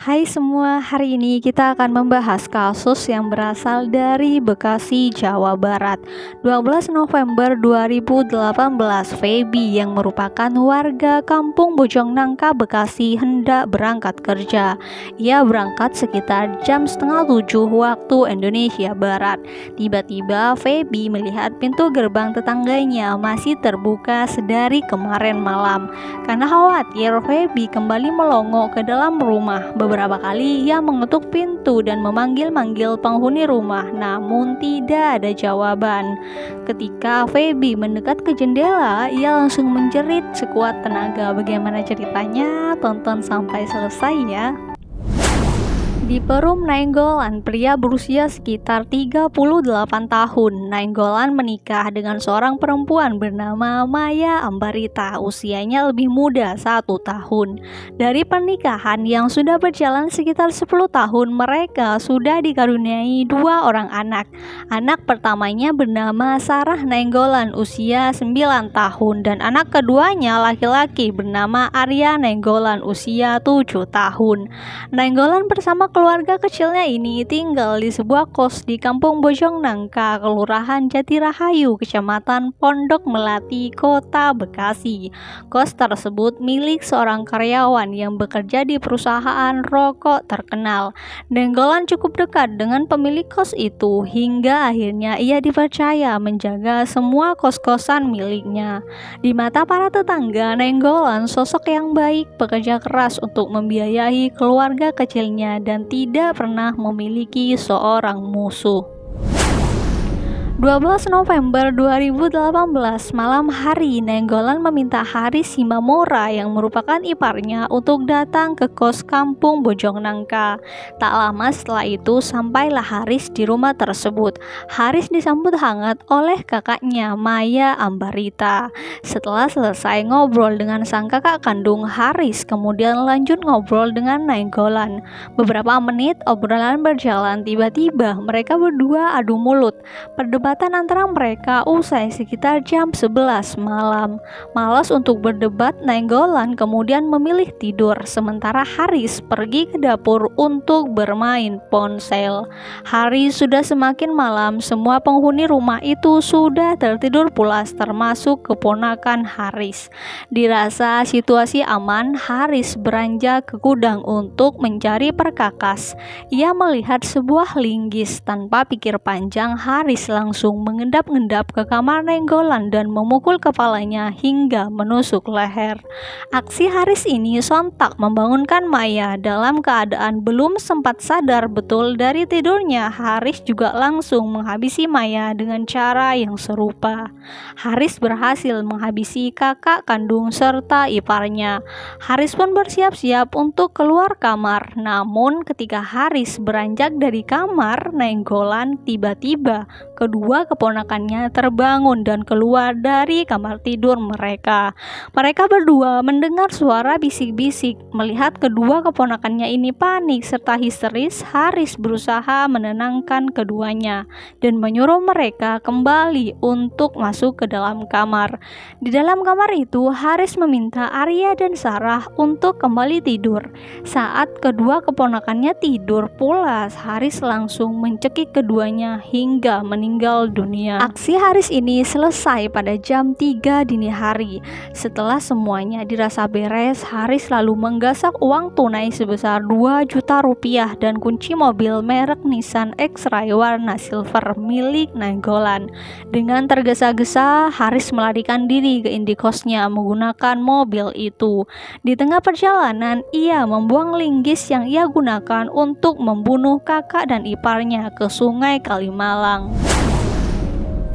Hai semua, hari ini kita akan membahas kasus yang berasal dari Bekasi, Jawa Barat. 12 November 2018, Feby yang merupakan warga kampung Bojongnangka, Bekasi hendak berangkat kerja. Ia berangkat sekitar jam 6:30 waktu Indonesia Barat. Tiba-tiba Feby melihat pintu gerbang tetangganya masih terbuka sedari kemarin malam. Karena khawatir, Feby kembali melongo ke dalam rumah. Beberapa kali ia mengetuk pintu dan memanggil-manggil penghuni rumah, namun tidak ada jawaban. Ketika Feby mendekat ke jendela, ia langsung menjerit sekuat tenaga. Bagaimana ceritanya? Tonton sampai selesai ya. Di Perum Nainggolan, pria berusia sekitar 38 tahun. Nainggolan menikah dengan seorang perempuan bernama Maya Ambarita. Usianya lebih muda 1 tahun. Dari pernikahan yang sudah berjalan sekitar 10 tahun, mereka sudah dikaruniai 2 orang anak. Anak pertamanya bernama Sarah Nainggolan, usia 9 tahun. Dan anak keduanya laki-laki bernama Arya Nainggolan, usia 7 tahun. Nainggolan bersama keluarga kecilnya ini tinggal di sebuah kos di kampung Bojongnangka, Kelurahan Jatirahayu, Kecamatan Pondok Melati, Kota Bekasi. Kos tersebut milik seorang karyawan yang bekerja di perusahaan rokok terkenal. Nainggolan cukup dekat dengan pemilik kos itu hingga akhirnya ia dipercaya menjaga semua kos-kosan miliknya. Di mata para tetangga, Nainggolan sosok yang baik, pekerja keras untuk membiayai keluarga kecilnya dan tidak pernah memiliki seorang musuh. 12 November 2018, malam hari, Nainggolan meminta Haris Simamora yang merupakan iparnya untuk datang ke kos kampung Bojongnangka. Tak lama setelah itu sampailah Haris di rumah tersebut. Haris disambut hangat oleh kakaknya Maya Ambarita. Setelah selesai ngobrol dengan sang kakak kandung, Haris kemudian lanjut ngobrol dengan Nainggolan. Beberapa menit obrolan berjalan, tiba-tiba mereka berdua adu mulut. Perdebatan antara mereka usai sekitar jam 11 malam. Malas untuk berdebat, Nainggolan kemudian memilih tidur, sementara Haris pergi ke dapur untuk bermain ponsel. Hari sudah semakin malam, semua penghuni rumah itu sudah tertidur pulas, termasuk keponakan Haris. Dirasa situasi aman, Haris beranjak ke gudang untuk mencari perkakas. Ia melihat sebuah linggis. Tanpa pikir panjang, Haris langsung mengendap-endap ke kamar Nainggolan dan memukul kepalanya hingga menusuk leher. Aksi Haris ini sontak membangunkan Maya. Dalam keadaan belum sempat sadar betul dari tidurnya, Haris juga langsung menghabisi Maya dengan cara yang serupa. Haris berhasil menghabisi kakak kandung serta iparnya. Haris pun bersiap-siap untuk keluar kamar. Namun ketika Haris beranjak dari kamar Nainggolan, tiba-tiba kedua keponakannya terbangun dan keluar dari kamar tidur mereka. Mereka berdua mendengar suara bisik-bisik. Melihat kedua keponakannya ini panik serta histeris, Haris berusaha menenangkan keduanya dan menyuruh mereka kembali untuk masuk ke dalam kamar. Di dalam kamar itu, Haris meminta Arya dan Sarah untuk kembali tidur. Saat kedua keponakannya tidur pulas, Haris langsung mencekik keduanya hingga meninggal dunia. Aksi Haris ini selesai pada jam 3 dini hari. Setelah semuanya dirasa beres, Haris lalu menggasak uang tunai sebesar 2 juta rupiah dan kunci mobil merek Nissan X-Ray warna silver milik Nainggolan. Dengan tergesa-gesa, Haris melarikan diri ke indikosnya menggunakan mobil itu. Di tengah perjalanan, ia membuang linggis yang ia gunakan untuk membunuh kakak dan iparnya ke Sungai Kalimalang.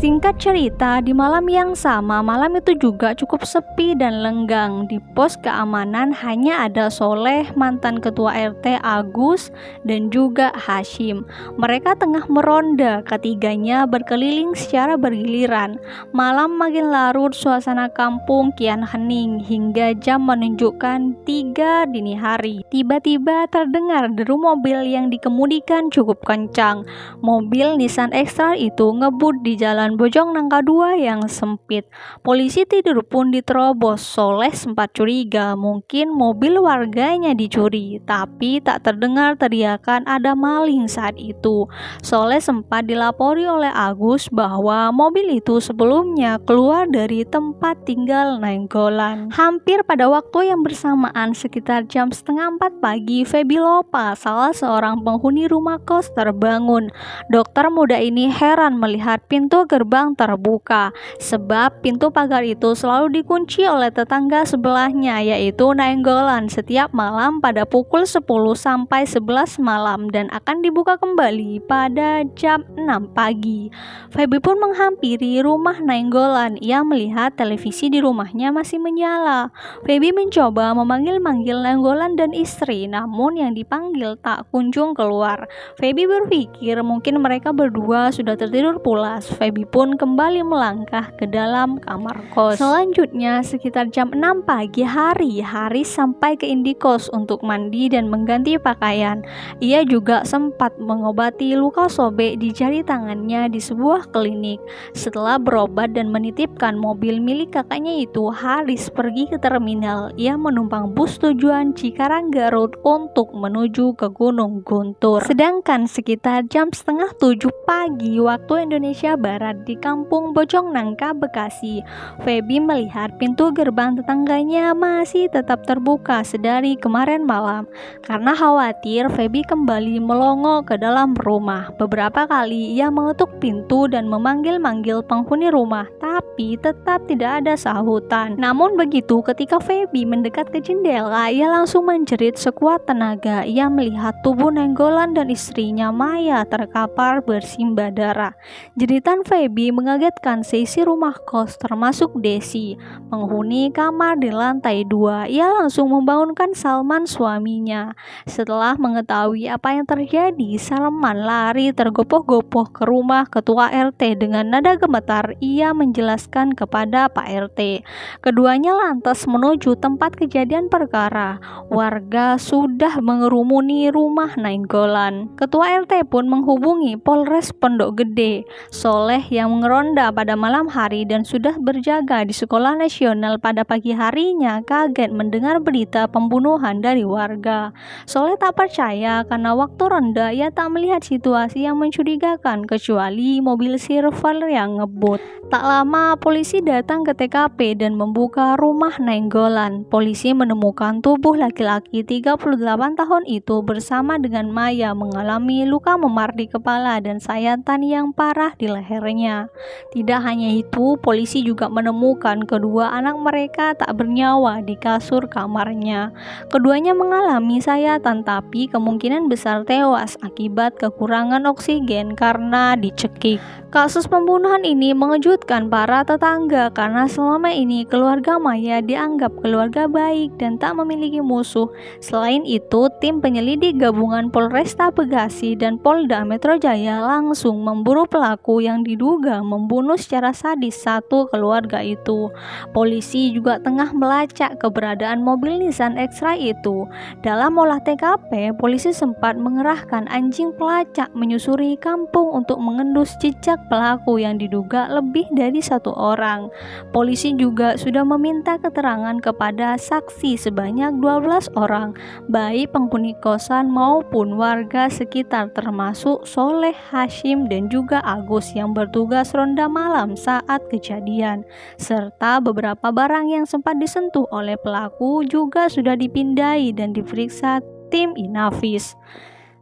Singkat cerita, di malam yang sama, malam itu juga cukup sepi dan lenggang. Di pos keamanan hanya ada Soleh, mantan ketua RT Agus, dan juga Hashim. Mereka tengah meronda, ketiganya berkeliling secara bergiliran. Malam makin larut, suasana kampung kian hening hingga jam menunjukkan 3 dini hari. Tiba-tiba terdengar deru mobil yang dikemudikan cukup kencang. Mobil Nissan X-Trail itu ngebut di jalan Bojong Nangka 2 yang sempit. Polisi tidur pun diterobos. Soleh sempat curiga mungkin mobil warganya dicuri, tapi tak terdengar teriakan ada maling saat itu. Soleh sempat dilapori oleh Agus bahwa mobil itu sebelumnya keluar dari tempat tinggal Nainggolan. Hampir pada waktu yang bersamaan, sekitar jam 3:30 pagi, Feby Lopa, salah seorang penghuni rumah kos, terbangun. Dokter muda ini heran melihat pintu gerbang terbuka, sebab pintu pagar itu selalu dikunci oleh tetangga sebelahnya, yaitu Nainggolan, setiap malam pada pukul 10 sampai 11 malam dan akan dibuka kembali pada jam 6 pagi. Feby pun menghampiri rumah Nainggolan. Ia melihat televisi di rumahnya masih menyala. Feby mencoba memanggil-manggil Nainggolan dan istri, namun yang dipanggil tak kunjung keluar. Feby berpikir mungkin mereka berdua sudah tertidur pulas. Feby pun kembali melangkah ke dalam kamar kos. Selanjutnya sekitar jam 6 pagi Haris sampai ke Indikos untuk mandi dan mengganti pakaian. Ia juga sempat mengobati luka sobek di jari tangannya di sebuah klinik. Setelah berobat dan menitipkan mobil milik kakaknya itu, Haris pergi ke terminal. Ia menumpang bus tujuan Cikarang Garut untuk menuju ke Gunung Guntur. Sedangkan sekitar jam 6:30 pagi waktu Indonesia Barat di kampung Bojong Nangka, Bekasi, Feby melihat pintu gerbang tetangganya masih tetap terbuka sedari kemarin malam. Karena khawatir, Feby kembali melongo ke dalam rumah. Beberapa kali ia mengetuk pintu dan memanggil-manggil penghuni rumah, tapi tetap tidak ada sahutan. Namun begitu ketika Feby mendekat ke jendela, ia langsung menjerit sekuat tenaga. Ia melihat tubuh Nainggolan dan istrinya Maya terkapar bersimbah darah. Jeritan Feby mengagetkan seisi rumah kos termasuk Desi, penghuni kamar di lantai 2. Ia langsung membangunkan Salman, suaminya. Setelah mengetahui apa yang terjadi, Salman lari tergopoh-gopoh ke rumah ketua RT. Dengan nada gemetar ia menjelaskan kepada Pak RT. Keduanya lantas menuju tempat kejadian perkara. Warga sudah mengerumuni rumah Nainggolan. Ketua RT pun menghubungi Polres Pondok Gede. Soleh yang mengeronda pada malam hari dan sudah berjaga di sekolah nasional pada pagi harinya kaget mendengar berita pembunuhan dari warga. Soleh tak percaya karena waktu ronda ia tak melihat situasi yang mencurigakan kecuali mobil silver yang ngebut. Tak lama polisi datang ke TKP dan membuka rumah Nainggolan. Polisi menemukan tubuh laki-laki 38 tahun itu bersama dengan Maya mengalami luka memar di kepala dan sayatan yang parah di lehernya. Tidak hanya itu, polisi juga menemukan kedua anak mereka tak bernyawa di kasur kamarnya. Keduanya mengalami sayatan tapi kemungkinan besar tewas akibat kekurangan oksigen karena dicekik. Kasus pembunuhan ini mengejutkan para tetangga karena selama ini keluarga Maya dianggap keluarga baik dan tak memiliki musuh. Selain itu, tim penyelidik gabungan Polresta Bekasi dan Polda Metro Jaya langsung memburu pelaku yang diduga membunuh secara sadis satu keluarga itu. Polisi juga tengah melacak keberadaan mobil Nissan X-Trail itu. Dalam olah TKP, polisi sempat mengerahkan anjing pelacak menyusuri kampung untuk mengendus jejak pelaku yang diduga lebih dari satu orang. Polisi juga sudah meminta keterangan kepada saksi sebanyak 12 orang, baik penghuni kosan maupun warga sekitar termasuk Soleh, Hashim, dan juga Agus yang bertugas ronda malam saat kejadian. Serta beberapa barang yang sempat disentuh oleh pelaku juga sudah dipindai dan diperiksa tim Inavis.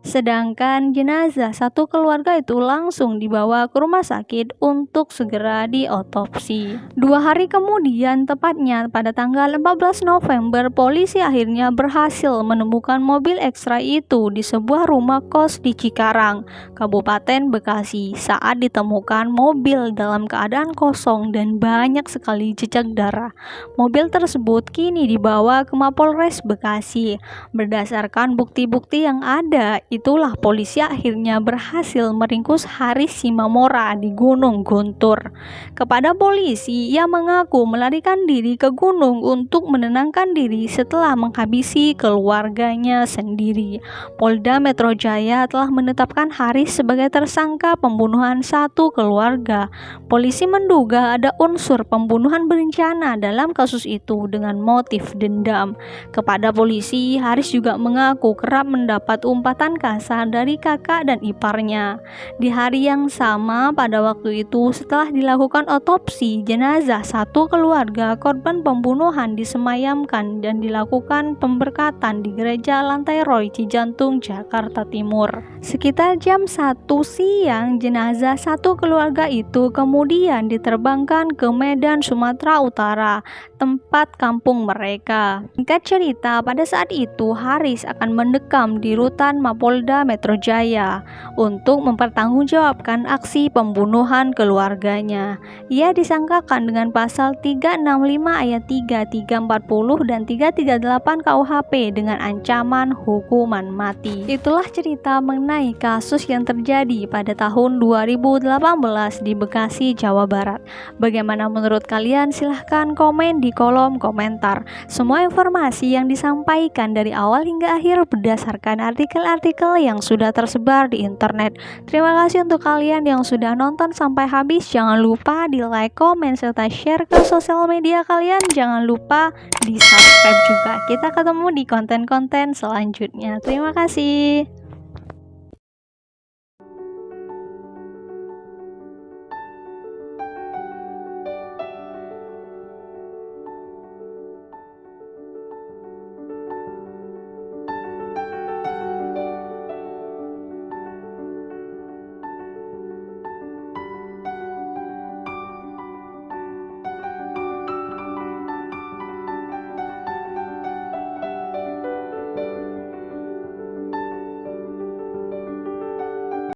Sedangkan jenazah satu keluarga itu langsung dibawa ke rumah sakit untuk segera diotopsi. 2 hari kemudian, tepatnya pada tanggal 14 November, polisi akhirnya berhasil menemukan mobil ekstra itu di sebuah rumah kos di Cikarang, Kabupaten Bekasi. Saat ditemukan, mobil dalam keadaan kosong dan banyak sekali jejak darah. Mobil tersebut kini dibawa ke Mapolres Bekasi. Berdasarkan bukti-bukti yang ada, itulah polisi akhirnya berhasil meringkus Haris Simamora di Gunung Guntur. Kepada polisi, ia mengaku melarikan diri ke gunung untuk menenangkan diri setelah menghabisi keluarganya sendiri. Polda Metro Jaya telah menetapkan Haris sebagai tersangka pembunuhan satu keluarga. Polisi menduga ada unsur pembunuhan berencana dalam kasus itu dengan motif dendam. Kepada polisi, Haris juga mengaku kerap mendapat umpatan kasar dari kakak dan iparnya. Di hari yang sama, pada waktu itu setelah dilakukan otopsi, jenazah satu keluarga korban pembunuhan disemayamkan dan dilakukan pemberkatan di Gereja Lantai Roy, Cijantung, Jakarta Timur. Sekitar jam 1 siang, jenazah satu keluarga itu kemudian diterbangkan ke Medan, Sumatera Utara, tempat kampung mereka. Singkat cerita, pada saat itu Haris akan mendekam di rutan Mapolda Metro Jaya untuk mempertanggungjawabkan aksi pembunuhan keluarganya. Ia disangkakan dengan pasal 365 ayat 3, 340 dan 338 KUHP dengan ancaman hukuman mati. Itulah cerita mengenai kasus yang terjadi pada tahun 2018 di Bekasi, Jawa Barat. Bagaimana menurut kalian? Silahkan komen di kolom komentar. Semua informasi yang disampaikan dari awal hingga akhir berdasarkan artikel-artikel yang sudah tersebar di internet. Terima kasih untuk kalian yang sudah nonton sampai habis. Jangan lupa di like, komen, serta share ke sosial media kalian. Jangan lupa di subscribe juga. Kita ketemu di konten-konten selanjutnya. Terima kasih.